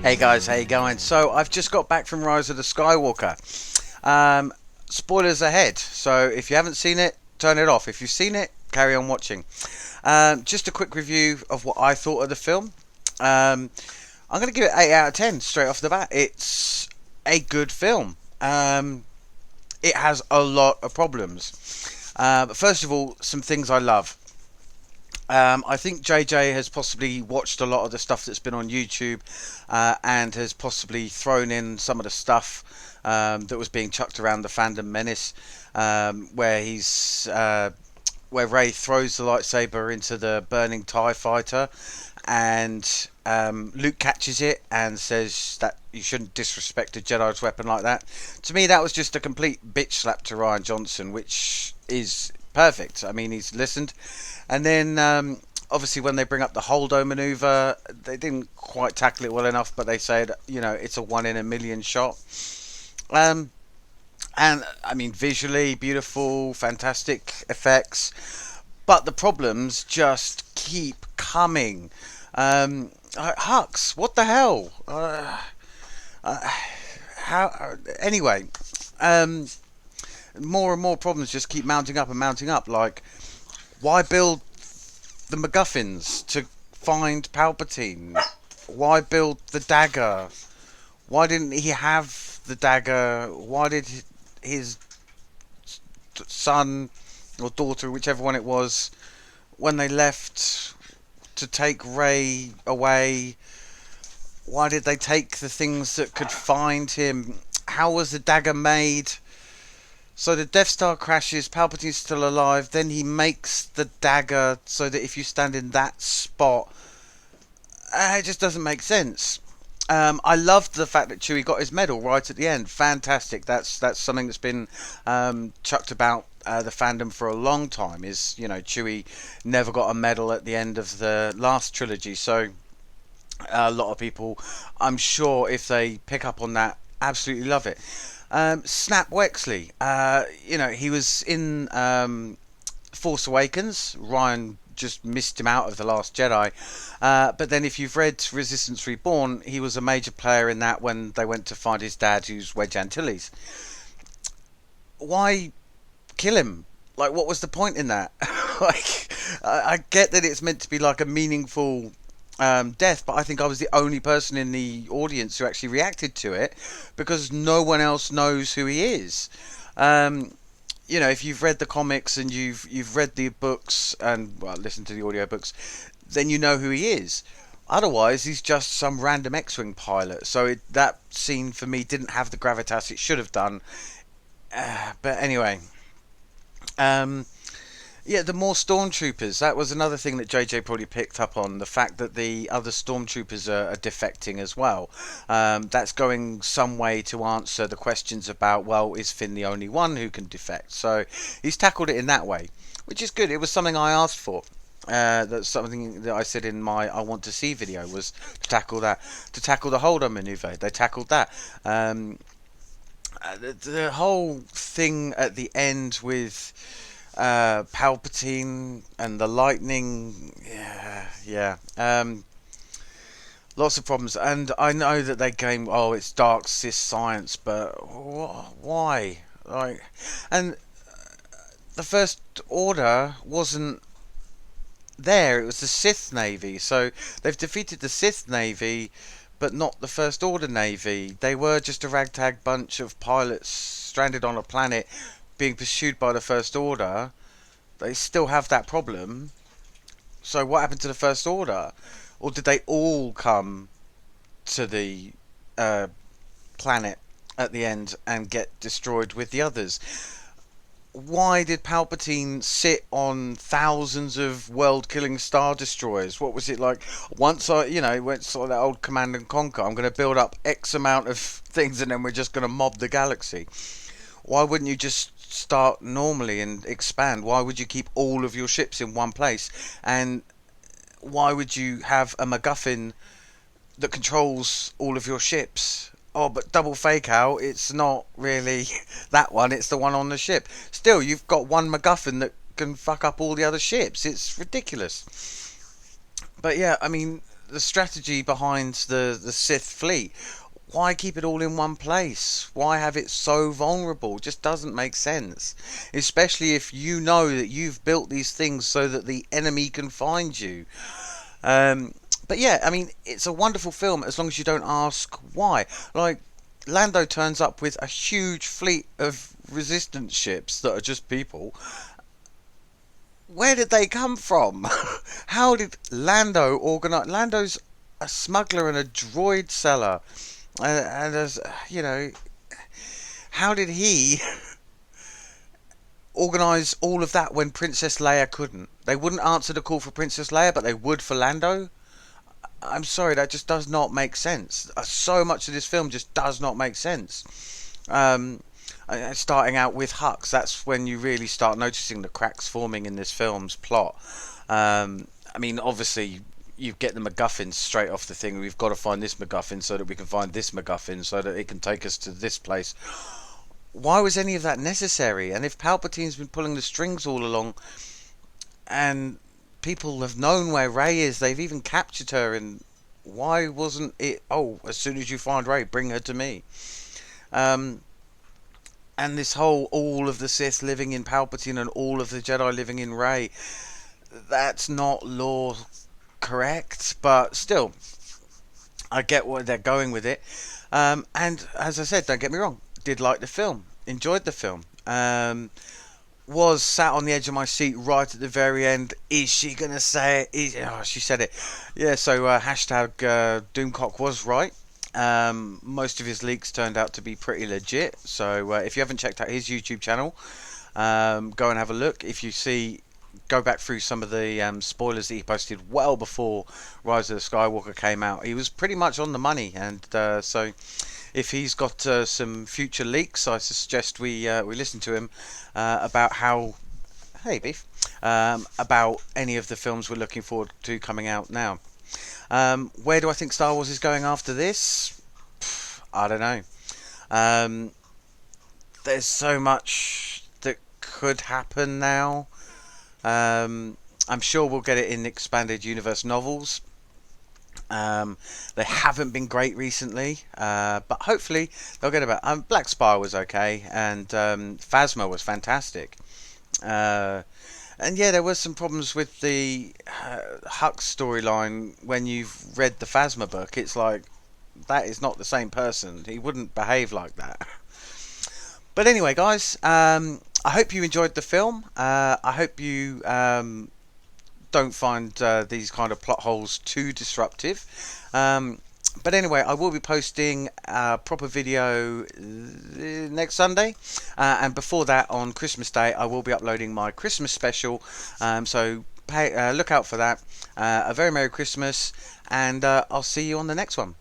Hey guys, how you going? So I've just got back from Rise of the Skywalker. Spoilers ahead, so if you haven't seen it, turn it off. If you've seen it, carry on watching. Just a quick review of what I thought of the film. Um, I'm going to give it 8 out of 10 straight off the bat. It's a good film. It has a lot of problems. But first of all, some things I love. I think JJ has possibly watched a lot of the stuff that's been on YouTube and has possibly thrown in some of the stuff that was being chucked around the fandom menace, where where Rey throws the lightsaber into the burning TIE fighter, and Luke catches it and says that you shouldn't disrespect a Jedi's weapon like that. To me, that was just a complete bitch slap to Ryan Johnson, which is perfect. I mean, he's listened. And then, obviously, when they bring up the Holdo maneuver, they didn't quite tackle it well enough, but they said, it's a one in a million shot. Um, and, I mean, visually, beautiful, fantastic effects. But the problems just keep coming. Hux, what the hell? How? Anyway, um, more and more problems just keep mounting up and mounting up. Like, why build the MacGuffins to find Palpatine? Why build the dagger? Why didn't he have the dagger? Why did his son or daughter, whichever one it was, when they left to take Rey away, why did they take the things that could find him? How was the dagger made? So the Death Star crashes, Palpatine's still alive, then he makes the dagger so that if you stand in that spot, it just doesn't make sense. I loved the fact that Chewie got his medal right at the end. Fantastic. That's something that's been chucked about the fandom for a long time. Is Chewie never got a medal at the end of the last trilogy. So a lot of people, I'm sure, if they pick up on that, absolutely love it. Snap Wexley, he was in Force Awakens. Ryan just missed him out of The Last Jedi. But then if you've read Resistance Reborn, he was a major player in that when they went to find his dad, who's Wedge Antilles. Why kill him? Like, what was the point in that? Like, I get that it's meant to be like a meaningful death, but I think I was the only person in the audience who actually reacted to it because no one else knows who he is. If you've read the comics and you've read the books and listened to the audiobooks, then you know who he is. Otherwise, he's just some random X-wing pilot. So that scene for me didn't have the gravitas it should have done. But anyway, yeah, the more stormtroopers. That was another thing that JJ probably picked up on. The fact that the other stormtroopers are defecting as well. That's going some way to answer the questions about, well, is Finn the only one who can defect? So he's tackled it in that way, which is good. It was something I asked for. That's something that I said in my I want to see video, was to tackle that, to tackle the Holdo maneuver. They tackled that. The whole thing at the end with Palpatine and the lightning, yeah. Lots of problems, and I know that they came, oh, it's dark Sith science, but why? Like, and the First Order wasn't there; it was the Sith Navy. So they've defeated the Sith Navy, but not the First Order Navy. They were just a ragtag bunch of pilots stranded on a planet being pursued by the First Order. They still have that problem. So what happened to the First Order? Or did they all come to the planet at the end and get destroyed with the others? Why did Palpatine sit on thousands of world-killing star destroyers? What was it like? Once went sort of that old Command and Conquer. I'm going to build up X amount of things and then we're just going to mob the galaxy. Why wouldn't you just start normally and expand? Why would you keep all of your ships in one place? And why would you have a MacGuffin that controls all of your ships? Oh, but double fake out, it's not really that one, it's the one on the ship. Still, you've got one MacGuffin that can fuck up all the other ships. It's ridiculous. But yeah, I mean, the strategy behind the Sith fleet. Why keep it all in one place? Why have it so vulnerable? Just doesn't make sense. Especially if you know that you've built these things so that the enemy can find you. Um, but yeah, I mean, it's a wonderful film as long as you don't ask why. Like, Lando turns up with a huge fleet of resistance ships that are just people. Where did they come from? How did Lando organize? Lando's a smuggler and a droid seller, and as you know, how did he organize all of that when Princess Leia couldn't? They wouldn't answer the call for Princess Leia, but they would for Lando. I'm sorry, that just does not make sense. So much of this film just does not make sense. Um, Starting out with Hux, that's when you really start noticing the cracks forming in this film's plot. I mean, obviously, you get the MacGuffin straight off the thing. We've got to find this MacGuffin so that we can find this MacGuffin so that it can take us to this place. Why was any of that necessary? And if Palpatine's been pulling the strings all along, and people have known where Rey is, they've even captured her, and why wasn't it? Oh, as soon as you find Rey, bring her to me. Um, and this whole all of the Sith living in Palpatine and all of the Jedi living in Rey, that's not law correct, but still, I get where they're going with it. And as I said, don't get me wrong, did like the film, enjoyed the film. Was sat on the edge of my seat right at the very end. Is she gonna say it? Oh, she said it. Yeah. So hashtag Doomcock was right. Most of his leaks turned out to be pretty legit. So if you haven't checked out his YouTube channel, go and have a look. If you see, go back through some of the spoilers that he posted well before Rise of the Skywalker came out. He was pretty much on the money, and so if he's got some future leaks, I suggest we listen to him about how. Hey, beef. About any of the films we're looking forward to coming out now. Where do I think Star Wars is going after this? I don't know. Um, there's so much that could happen now. I'm sure we'll get it in expanded universe novels. They haven't been great recently, but hopefully they'll get about. Black Spire was okay, and Phasma was fantastic. And yeah, there was some problems with the Hux storyline when you've read the Phasma book. It's like, that is not the same person. He wouldn't behave like that. But anyway, guys, I hope you enjoyed the film. I hope you don't find these kind of plot holes too disruptive. But anyway, I will be posting a proper video next Sunday, and before that, on Christmas Day, I will be uploading my Christmas special. So look out for that. A very Merry Christmas, and I'll see you on the next one.